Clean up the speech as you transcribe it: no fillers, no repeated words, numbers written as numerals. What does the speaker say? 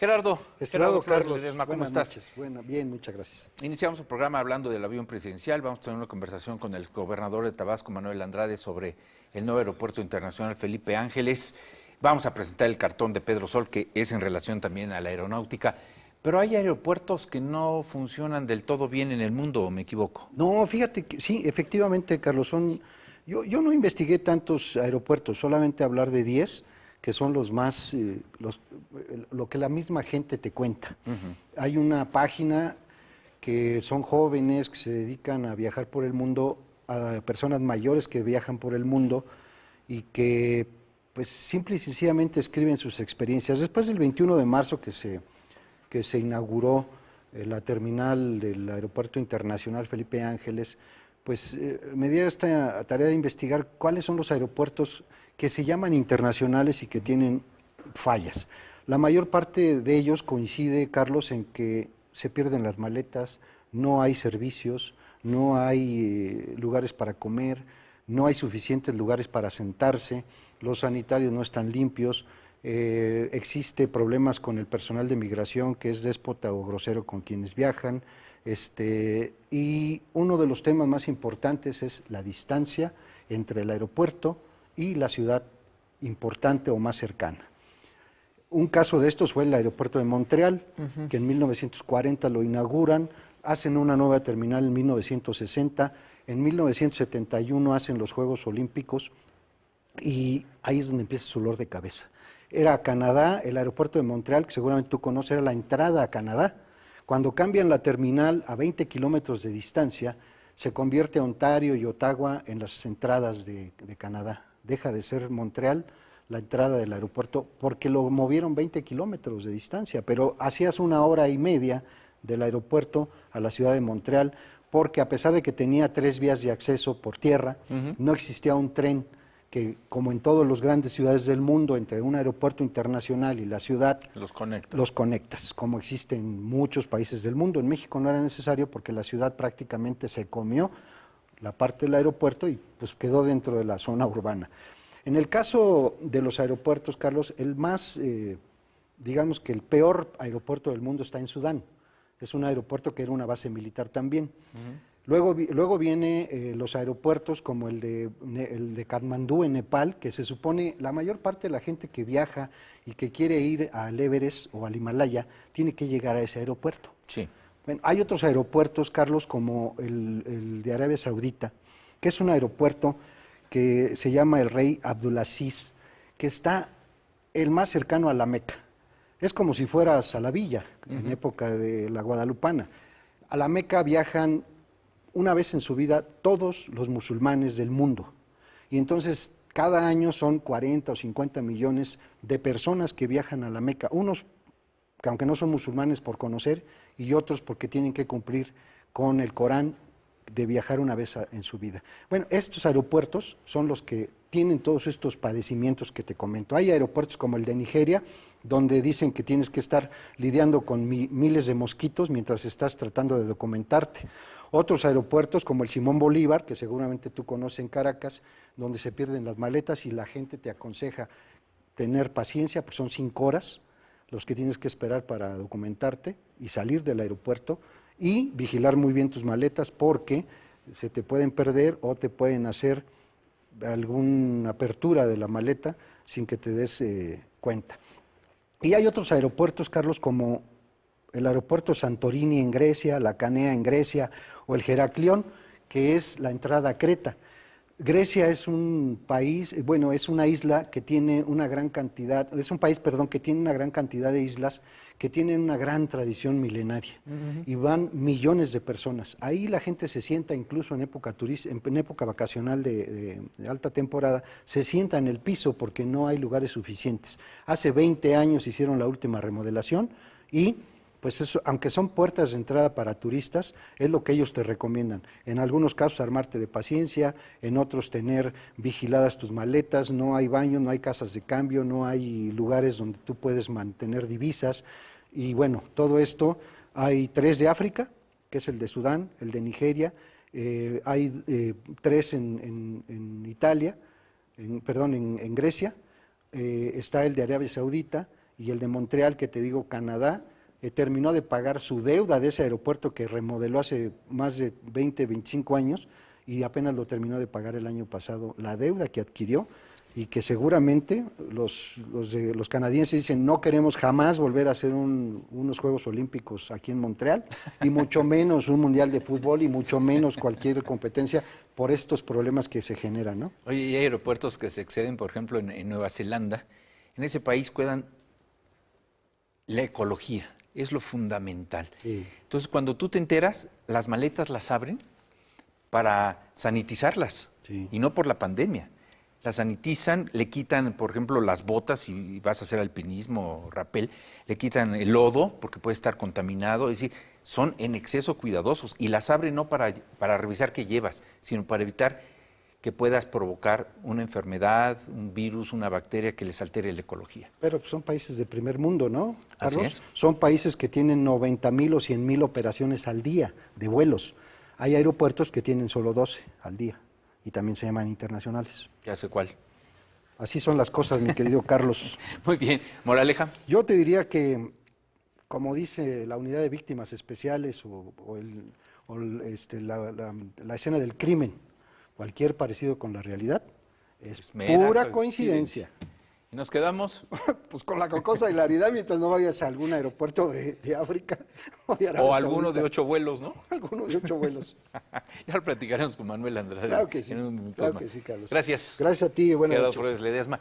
Gerardo Flores Carlos, Ledesma, ¿cómo buenas estás? noches. Bien, muchas gracias. Iniciamos el programa hablando del avión presidencial. Vamos a tener una conversación con el gobernador de Tabasco, Manuel Andrade, sobre el nuevo aeropuerto internacional Felipe Ángeles. Vamos a presentar el cartón de Pedro Sol, que es en relación también a la aeronáutica. Pero hay aeropuertos que no funcionan del todo bien en el mundo, ¿o me equivoco? No, fíjate que sí, efectivamente, Carlos, yo no investigué tantos aeropuertos, solamente hablar de 10, que son los más, lo que la misma gente te cuenta. Hay una página que son jóvenes que se dedican a viajar por el mundo, a personas mayores que viajan por el mundo y que pues simple y sencillamente escriben sus experiencias. Después del 21 de marzo que se inauguró la terminal del Aeropuerto Internacional Felipe Ángeles, pues me di esta tarea de investigar cuáles son los aeropuertos que se llaman internacionales y que tienen fallas. La mayor parte de ellos coincide, Carlos, en que se pierden las maletas, no hay servicios, no hay lugares para comer, no hay suficientes lugares para sentarse, los sanitarios no están limpios, existe problemas con el personal de migración que es déspota o grosero con quienes viajan, y uno de los temas más importantes es la distancia entre el aeropuerto y la ciudad importante o más cercana. Un caso de estos fue el aeropuerto de Montreal, que en 1940 lo inauguran, hacen una nueva terminal en 1960, en 1971 hacen los Juegos Olímpicos y ahí es donde empieza su dolor de cabeza. Era Canadá, el aeropuerto de Montreal, que seguramente tú conoces, era la entrada a Canadá. Cuando cambian la terminal a 20 kilómetros de distancia, se convierte Ontario y Ottawa en las entradas de Canadá. Deja de ser Montreal la entrada del aeropuerto porque lo movieron 20 kilómetros de distancia, pero hacías una hora y media del aeropuerto a la ciudad de Montreal, porque a pesar de que tenía 3 vías de acceso por tierra, no existía un tren que, como en todas las grandes ciudades del mundo, entre un aeropuerto internacional y la ciudad, los conectas, como existe en muchos países del mundo. En México no era necesario porque la ciudad prácticamente se comió la parte del aeropuerto y pues quedó dentro de la zona urbana. En el caso de los aeropuertos, Carlos, el más, digamos que el peor aeropuerto del mundo está en Sudán. Es un aeropuerto que era una base militar también. Luego viene los aeropuertos como el de Katmandú en Nepal, que se supone la mayor parte de la gente que viaja y que quiere ir al Everest o al Himalaya tiene que llegar a ese aeropuerto. Sí. Bueno, hay otros aeropuertos, Carlos, como el de Arabia Saudita, que es un aeropuerto que se llama el Rey Abdulaziz, que está el más cercano a la Meca. Es como si fueras a la villa, en época de la Guadalupana. A la Meca viajan una vez en su vida todos los musulmanes del mundo. Y entonces cada año son 40 o 50 millones de personas que viajan a la Meca. Unos que aunque no son musulmanes por conocer y otros porque tienen que cumplir con el Corán de viajar una vez en su vida. Bueno, estos aeropuertos son los que tienen todos estos padecimientos que te comento. Hay aeropuertos como el de Nigeria, donde dicen que tienes que estar lidiando con miles de mosquitos mientras estás tratando de documentarte. Otros aeropuertos como el Simón Bolívar, que seguramente tú conoces en Caracas, donde se pierden las maletas y la gente te aconseja tener paciencia, pues son 5 horas los que tienes que esperar para documentarte y salir del aeropuerto y vigilar muy bien tus maletas porque se te pueden perder o te pueden hacer alguna apertura de la maleta sin que te des cuenta. Y hay otros aeropuertos, Carlos, como el aeropuerto Santorini en Grecia, la Canea en Grecia o el Heraclión, que es la entrada a Creta. Grecia es un país, bueno, es una isla que tiene una gran cantidad, es un país, perdón, que tiene una gran cantidad de islas que tienen una gran tradición milenaria y van millones de personas. Ahí la gente se sienta, incluso en época en época vacacional de alta temporada, se sienta en el piso porque no hay lugares suficientes. Hace 20 años hicieron la última remodelación y pues eso, aunque son puertas de entrada para turistas, es lo que ellos te recomiendan. En algunos casos armarte de paciencia, en otros tener vigiladas tus maletas, no hay baño, no hay casas de cambio, no hay lugares donde tú puedes mantener divisas. Y bueno, todo esto, hay 3 de África, que es el de Sudán, el de Nigeria, hay 3 en Italia, en Grecia, está el de Arabia Saudita, y el de Montreal, que te digo, Canadá, terminó de pagar su deuda de ese aeropuerto que remodeló hace más de 20, 25 años y apenas lo terminó de pagar el año pasado, la deuda que adquirió y que seguramente los canadienses dicen no queremos jamás volver a hacer unos Juegos Olímpicos aquí en Montreal y mucho menos un Mundial de Fútbol y mucho menos cualquier competencia por estos problemas que se generan, ¿no? Oye, y hay aeropuertos que se exceden, por ejemplo, en Nueva Zelanda. En ese país cuidan la ecología, es lo fundamental. Sí. Entonces, cuando tú te enteras, las maletas las abren para sanitizarlas, Sí. y no por la pandemia. Las sanitizan, le quitan, por ejemplo, las botas, si vas a hacer alpinismo o rapel, le quitan el lodo porque puede estar contaminado, es decir, son en exceso cuidadosos y las abren no para revisar qué llevas, sino para evitar que puedas provocar una enfermedad, un virus, una bacteria que les altere la ecología. Pero pues, son países de primer mundo, ¿no, Así Carlos? es. Son países que tienen 90,000 o 100,000 operaciones al día de vuelos. Hay aeropuertos que tienen solo 12 al día y también se llaman internacionales. Ya sé cuál. Así son las cosas, mi querido Carlos. Muy bien. Moraleja. Yo te diría que, como dice la unidad de víctimas especiales la escena del crimen, cualquier parecido con la realidad es Mera pura coincidencia. Y nos quedamos, Pues con la cocosa hilaridad mientras no vayas a algún aeropuerto de África o de Arabia o alguno Saudita. de 8 vuelos, ¿no? Alguno de 8 vuelos. Ya lo platicaremos con Manuel Andrade. Claro que sí, en unos minutos claro más. que sí, Carlos. Gracias. Gracias a ti y buenas Quedado noches. Flores Ledesma.